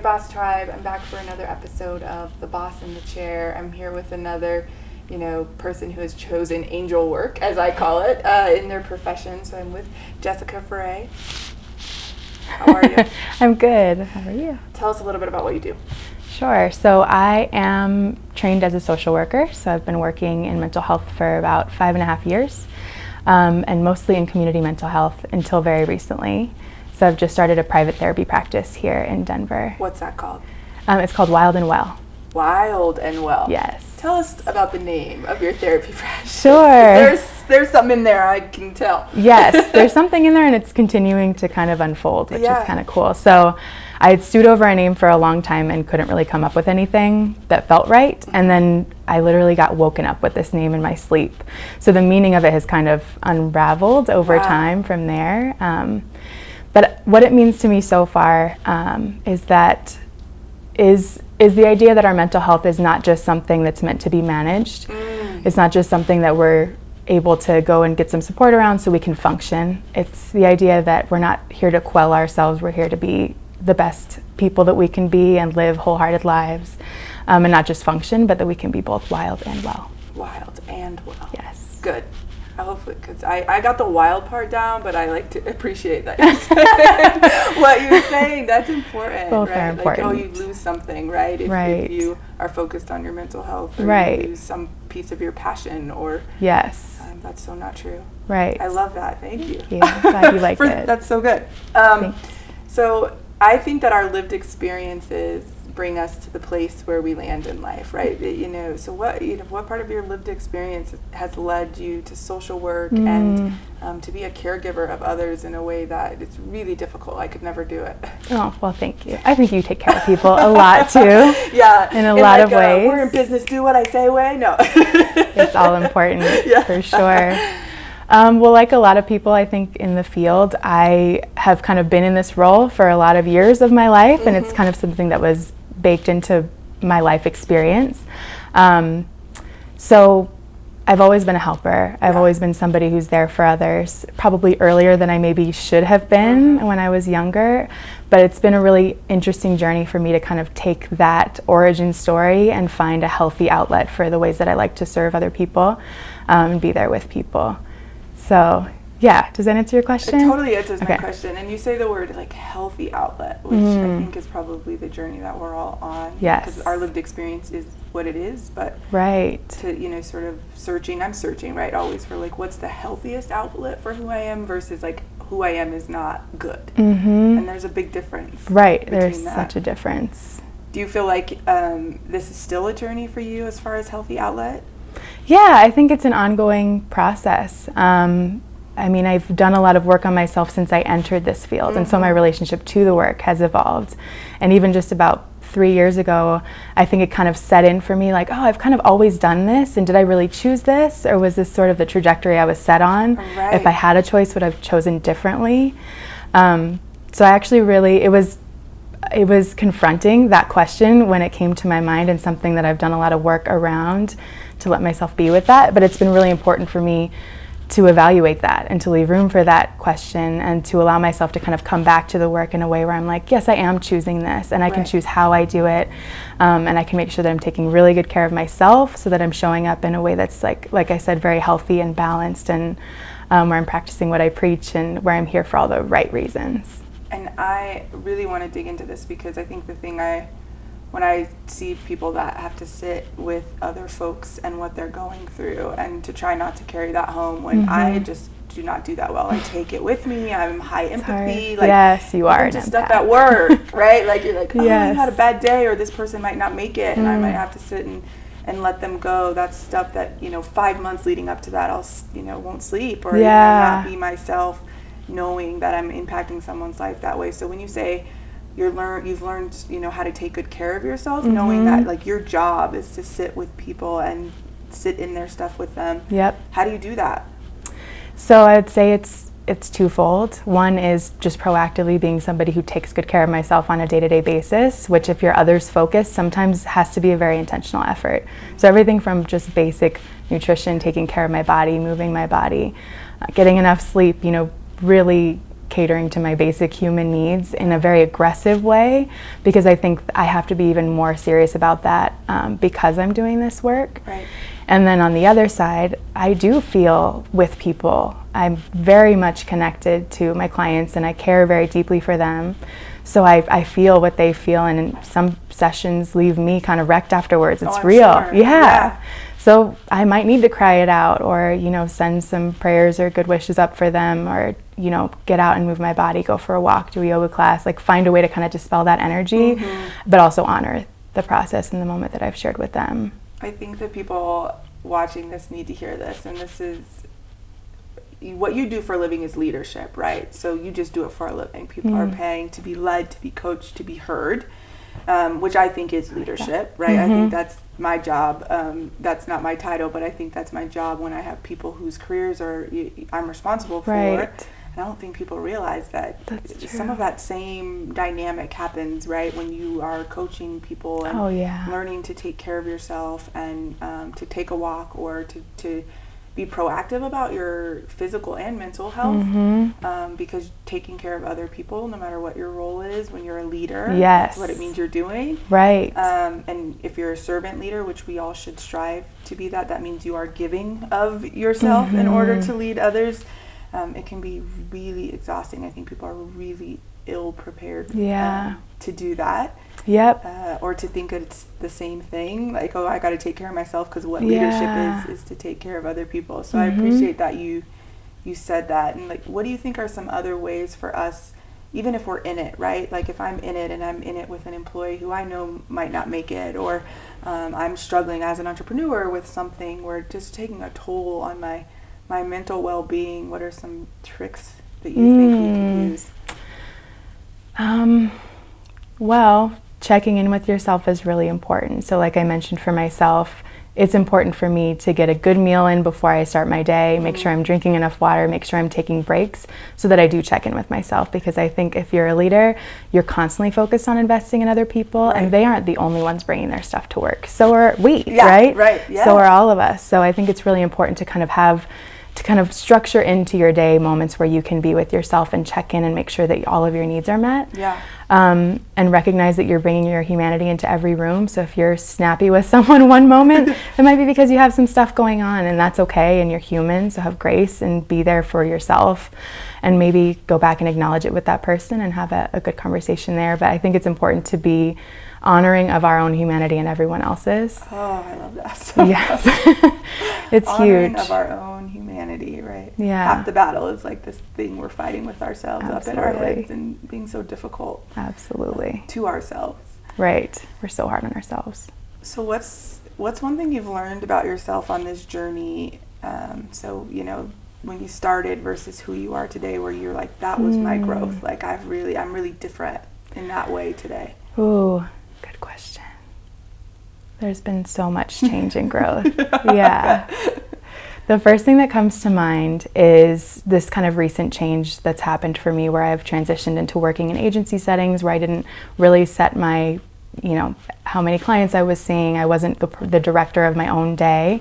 Boss Tribe. I'm back for another episode of The Boss in the Chair. I'm here with another, person who has chosen angel work, as I call it, in their profession. So I'm with Jessica Forney. How are you? I'm good. How are you? Tell us a little bit about what you do. Sure. So I am trained as a social worker. So I've been working in mental health for about 5.5 years, and mostly in community mental health until very recently. So I've just started a private therapy practice here in Denver. What's that called? It's called Wild and Well. Wild and Well. Yes. Tell us about the name of your therapy practice. Sure. There's something in there, I can tell. Yes, there's something in there, and it's continuing to kind of unfold, which is kind of cool. So I had stewed over a name for a long time and couldn't really come up with anything that felt right. Mm-hmm. And then I literally got woken up with this name in my sleep. So the meaning of it has kind of unraveled over time from there. But what it means to me so far is the idea that our mental health is not just something that's meant to be managed. It's not just something that we're able to go and get some support around so we can function. It's the idea that we're not here to quell ourselves. We're here to be the best people that we can be and live wholehearted lives, and not just function, but that we can be both wild and well. Wild and well. Yes. Good. Hopefully, because I got the wild part down, but I like to appreciate that you said what you're saying. That's important. Both right? are important. Like, you lose something, right? If you are focused on your mental health, or you lose some piece of your passion, or that's so not true. Right. I love that. Thank you. I'm glad you like it. That's so good. So I think that our lived experiences bring us to the place where we land in life, right? So what part of your lived experience has led you to social work and to be a caregiver of others in a way that it's really difficult? I could never do it. Oh, well, thank you. I think you take care of people a lot too. Yeah. In a lot of ways. We're in business, do what I say way? No. It's all important, for sure. Well, like a lot of people, I think, in the field, I have kind of been in this role for a lot of years of my life, and it's kind of something that was baked into my life experience. So I've always been a helper. I've always been somebody who's there for others, probably earlier than I maybe should have been when I was younger. But it's been a really interesting journey for me to kind of take that origin story and find a healthy outlet for the ways that I like to serve other people and be there with people. So, does that answer your question? It totally answers my question. And you say the word healthy outlet, which I think is probably the journey that we're all on. Yes. Because our lived experience is what it is, but to, sort of I'm searching, right, always for what's the healthiest outlet for who I am versus who I am is not good. And there's a big difference. Right, there's such a difference. Do you feel like this is still a journey for you as far as healthy outlet? Yeah, I think it's an ongoing process. I've done a lot of work on myself since I entered this field, and so my relationship to the work has evolved. And even just about 3 years ago, I think it kind of set in for me I've kind of always done this, and did I really choose this, or was this sort of the trajectory I was set on? Right. If I had a choice, would I have chosen differently? So I actually it was confronting that question when it came to my mind, and something that I've done a lot of work around to let myself be with that. But it's been really important for me to evaluate that and to leave room for that question, and to allow myself to kind of come back to the work in a way where I'm yes, I am choosing this, and I can choose how I do it, and I can make sure that I'm taking really good care of myself, so that I'm showing up in a way that's like I said, very healthy and balanced, and where I'm practicing what I preach, and where I'm here for all the right reasons. And I really want to dig into this, because I think when I see people that have to sit with other folks and what they're going through, and to try not to carry that home, when I just do not do that well. I take it with me. I'm high empathy. Yes, you are. Just stuff at work, right? You're you had a bad day, or this person might not make it, and I might have to sit and let them go. That's stuff that 5 months leading up to that, I'll won't sleep, or not be myself, knowing that I'm impacting someone's life that way. So when you say you've learned how to take good care of yourself, knowing that your job is to sit with people and sit in their stuff with them. Yep. How do you do that? So I would say it's twofold. One is just proactively being somebody who takes good care of myself on a day-to-day basis, which, if you're others focused, sometimes has to be a very intentional effort. So everything from just basic nutrition, taking care of my body, moving my body, getting enough sleep, really catering to my basic human needs in a very aggressive way, because I think I have to be even more serious about that because I'm doing this work. Right. And then on the other side, I do feel with people. I'm very much connected to my clients and I care very deeply for them. So I feel what they feel, and some sessions leave me kind of wrecked afterwards. It's real. Sure. Yeah. So I might need to cry it out, or, you know, send some prayers or good wishes up for them, or, you know, get out and move my body, go for a walk, do a yoga class, like find a way to kind of dispel that energy, but also honor the process and the moment that I've shared with them. I think that people watching this need to hear this, and this is what you do for a living is leadership, right? So you just do it for a living. People are paying to be led, to be coached, to be heard, which I think is leadership, right? I think that's my job. That's not my title, but I think that's my job when I have people whose careers I'm responsible for. Right. And I don't think people realize that That's some of that same dynamic happens, right, when you are coaching people and learning to take care of yourself and to take a walk, or to be proactive about your physical and mental health, because taking care of other people, no matter what your role is, when you're a leader, that's what it means you're doing. Right. And if you're a servant leader, which we all should strive to be that means you are giving of yourself in order to lead others. It can be really exhausting. I think people are really ill prepared to do that. Yep. Or to think it's the same thing, like, oh, I got to take care of myself, because what leadership is to take care of other people. So I appreciate that you said that. And like, what do you think are some other ways for us, even if we're in it, right? Like if I'm in it and I'm in it with an employee who I know might not make it, or I'm struggling as an entrepreneur with something, or just taking a toll on my mental well-being, what are some tricks that you think we can use? Well, checking in with yourself is really important. So like I mentioned, for myself, it's important for me to get a good meal in before I start my day, make sure I'm drinking enough water, make sure I'm taking breaks, so that I do check in with myself. Because I think if you're a leader, you're constantly focused on investing in other people, and they aren't the only ones bringing their stuff to work. So are we, right? Right, yeah. So are all of us. So I think it's really important to kind of structure into your day moments where you can be with yourself and check in and make sure that all of your needs are met. Yeah. And recognize that you're bringing your humanity into every room. So if you're snappy with someone one moment, it might be because you have some stuff going on, and that's okay, and you're human. So have grace and be there for yourself, and maybe go back and acknowledge it with that person and have a good conversation there. But I think it's important to be honoring of our own humanity and everyone else's. Oh, I love that. So yes. It's honoring huge. of our own humanity, right? Yeah. Half the battle is like this thing we're fighting with ourselves up in our Absolutely. heads, and being so difficult Absolutely. to ourselves. Right. We're so hard on ourselves. So what's one thing you've learned about yourself on this journey? So, you know, when you started versus who you are today, where you're like, that was my growth. Like I'm really different in that way today. Ooh, good question. There's been so much change and growth. Yeah. The first thing that comes to mind is this kind of recent change that's happened for me, where I've transitioned into working in agency settings, where I didn't really set my, you know, how many clients I was seeing. I wasn't the director of my own day.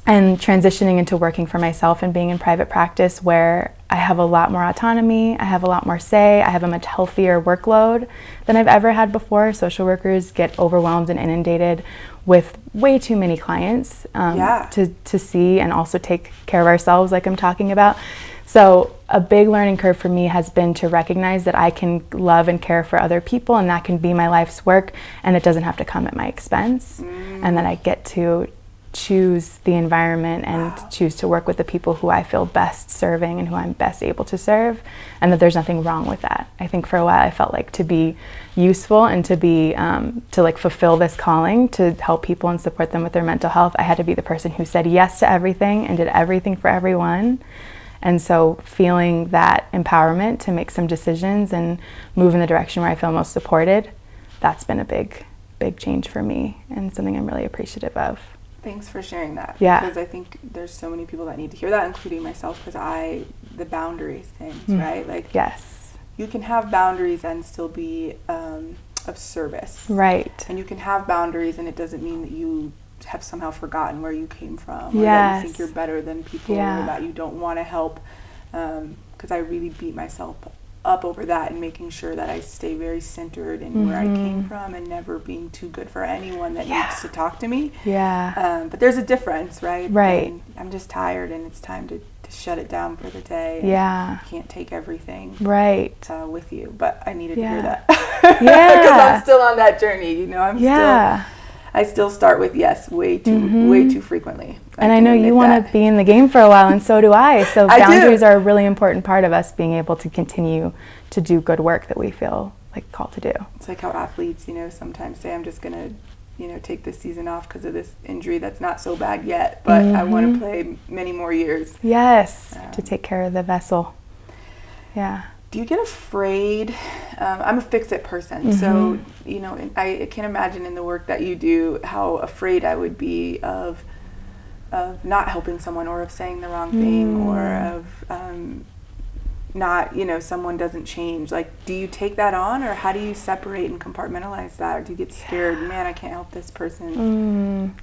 And transitioning into working for myself and being in private practice, where I have a lot more autonomy, I have a lot more say, I have a much healthier workload than I've ever had before. Social workers get overwhelmed and inundated with way too many clients to see and also take care of ourselves, like I'm talking about. So a big learning curve for me has been to recognize that I can love and care for other people, and that can be my life's work, and it doesn't have to come at my expense, and that I get to choose the environment and choose to work with the people who I feel best serving and who I'm best able to serve, and that there's nothing wrong with that. I think for a while I felt like to be useful and to be to like fulfill this calling to help people and support them with their mental health, I had to be the person who said yes to everything and did everything for everyone. And so feeling that empowerment to make some decisions and move in the direction where I feel most supported, that's been a big change for me, and something I'm really appreciative of. Thanks for sharing that. Yeah. Because I think there's so many people that need to hear that, including myself, because the boundaries things, right? Like, yes, you can have boundaries and still be of service. Right. And you can have boundaries, and it doesn't mean that you have somehow forgotten where you came from, or Yes. that you think you're better than people, Yeah. or that you don't want to help because I really beat myself up over that, and making sure that I stay very centered in where I came from, and never being too good for anyone that needs to talk to me. But there's a difference, right? And I'm just tired, and it's time to shut it down for the day. And you can't take everything with you, but I needed to hear that. Because I'm still on that journey, you know. I still start with yes way too frequently. And I know you want to be in the game for a while, and so do I. So boundaries are a really important part of us being able to continue to do good work that we feel like called to do. It's like how athletes, you know, sometimes say, I'm just going to, you know, take this season off because of this injury that's not so bad yet, but I want to play many more years. To take care of the vessel. Do you get afraid? I'm a fix-it person, so, you know, I can't imagine in the work that you do how afraid I would be of not helping someone, or of saying the wrong thing, or of not, you know, someone doesn't change. Like, do you take that on, or how do you separate and compartmentalize that? Or do you get scared, man, I can't help this person?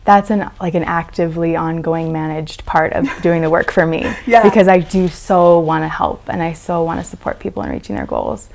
That's an actively ongoing managed part of doing the work for me. Because I do so want to help, and I so want to support people in reaching their goals.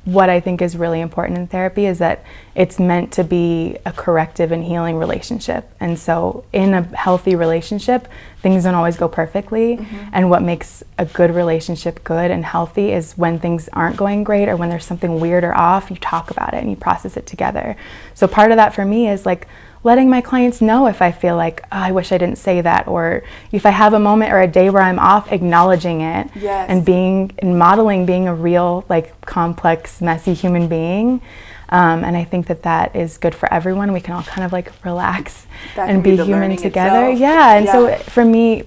What I think is really important in therapy is that it's meant to be a corrective and healing relationship. And so in a healthy relationship, things don't always go perfectly. And what makes a good relationship good and healthy is when things aren't going great, or when there's something weird or off, you talk about it and you process it together. So part of that for me is like letting my clients know if I feel like, oh, I wish I didn't say that, or if I have a moment or a day where I'm off, acknowledging it, and modeling being a real, like, complex, messy human being. And I think that is good for everyone. We can all kind of like relax and be human together. And so for me,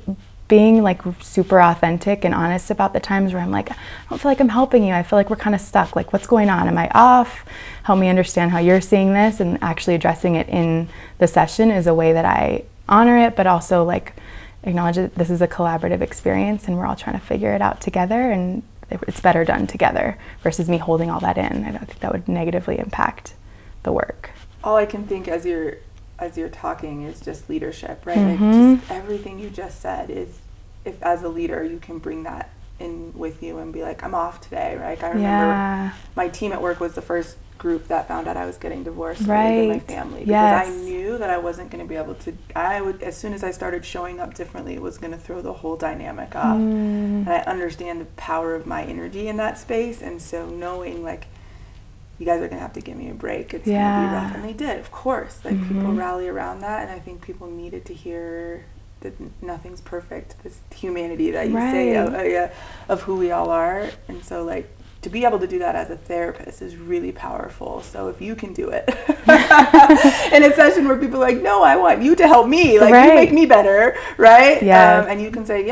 being like super authentic and honest about the times where I'm like, I don't feel like I'm helping you. I feel like we're kind of stuck. Like, what's going on? Am I off? Help me understand how you're seeing this, and actually addressing it in the session is a way that I honor it, but also like acknowledge that this is a collaborative experience and we're all trying to figure it out together, and it's better done together versus me holding all that in. I don't think that would negatively impact the work. All I can think as you're talking is just leadership, right? Like, just everything you just said is, if as a leader you can bring that in with you and be like, I'm off today, right? I remember my team at work was the first group that found out I was getting divorced within my family, because I knew that I wasn't going to be able to, as soon as I started showing up differently, it was going to throw the whole dynamic off. And I understand the power of my energy in that space, and so knowing like, you guys are going to have to give me a break, it's going to be rough, and they did, of course. Like, people rally around that, and I think people needed to hear that nothing's perfect, this humanity that you say of who we all are. And so like, to be able to do that as a therapist is really powerful. So if you can do it in a session where people are like, no, I want you to help me, like you make me better, right? And you can say,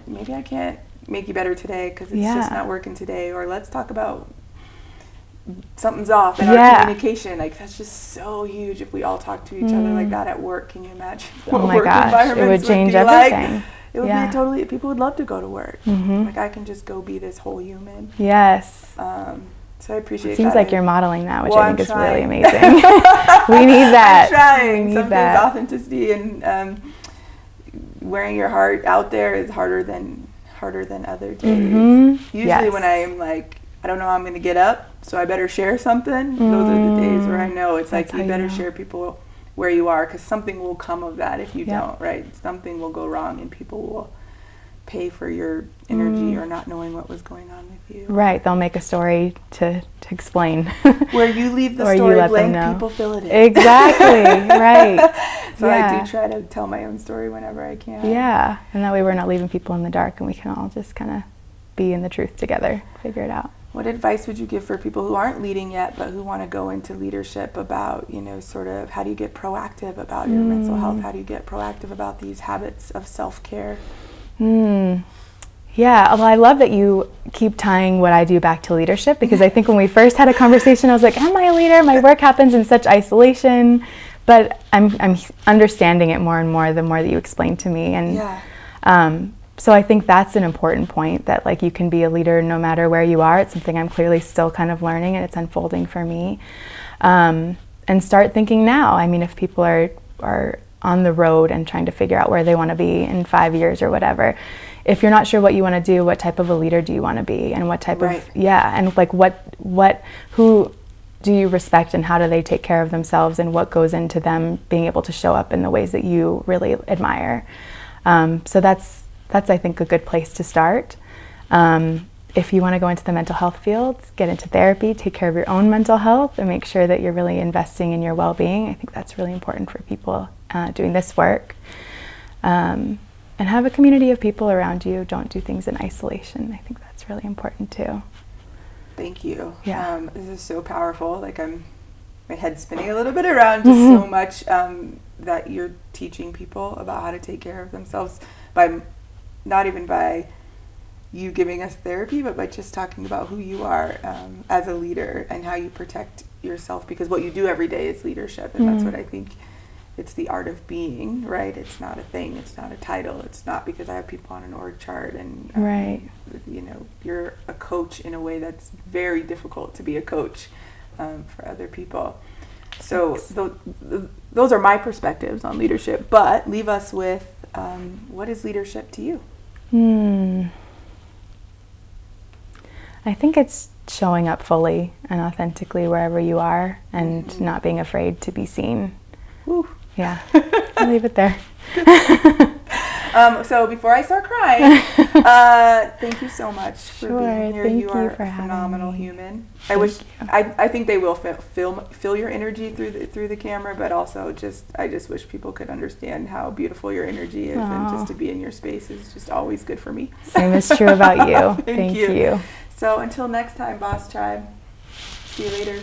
maybe I can't make you better today because it's just not working today, or let's talk about something's off in our communication. Like, that's just so huge. If we all talk to each other like that at work, can you imagine? Oh my gosh, it would change everything. Like, it would be totally, people would love to go to work. Like, I can just go be this whole human. So I appreciate it seems that. like you're modeling that, which I think is really amazing. We need that. I'm trying. Sometimes authenticity and wearing your heart out there is harder than other days. Usually when I am like, I don't know how I'm going to get up, so I better share something. Those are the days where I know it's like, you better share people where you are, because something will come of that if you don't, right? Something will go wrong, and people will pay for your energy or not knowing what was going on with you. Right, they'll make a story to explain. Where you leave the story blank, people fill it in. Exactly, right. So I do try to tell my own story whenever I can. Yeah, and that way we're not leaving people in the dark, and we can all just kind of be in the truth together, figure it out. What advice would you give for people who aren't leading yet but who want to go into leadership about, you know, sort of how do you get proactive about your mental health? How do you get proactive about these habits of self-care? Yeah, well, I love that you keep tying what I do back to leadership, because I think when we first had a conversation, I was like, am I a leader? My work happens in such isolation, but I'm understanding it more and more the more that you explain to me. And so I think that's an important point, that like you can be a leader no matter where you are. It's something I'm clearly still kind of learning, and it's unfolding for me. And start thinking now. I mean, if people are on the road and trying to figure out where they want to be in 5 years or whatever, if you're not sure what you want to do, what type of a leader do you want to be, and what type right. of, and like who do you respect, and how do they take care of themselves, and what goes into them being able to show up in the ways that you really admire. So that's I think a good place to start. If you want to go into the mental health field, get into therapy, take care of your own mental health, and make sure that you're really investing in your well-being. I think that's really important for people doing this work. And have a community of people around you. Don't do things in isolation. I think that's really important too. Thank you. Yeah. This is so powerful. Like my head's spinning a little bit around just so much that you're teaching people about how to take care of themselves by not even by you giving us therapy, but by just talking about who you are as a leader and how you protect yourself, because what you do every day is leadership, and that's what I think. It's the art of being, right? It's not a thing. It's not a title. It's not because I have people on an org chart and, right. You know, you're a coach in a way that's very difficult to be a coach for other people. So those are my perspectives on leadership, but leave us with what is leadership to you? I think it's showing up fully and authentically wherever you are, and not being afraid to be seen. Woo. Yeah, I'll leave it there. So before I start crying, thank you so much for being here. Thank you are for a phenomenal having me. human. I think they will feel your energy through the camera, but also I just wish people could understand how beautiful your energy is. And just to be in your space is just always good for me. Same is true about you. Thank you. So until next time, Boss Tribe. See you later.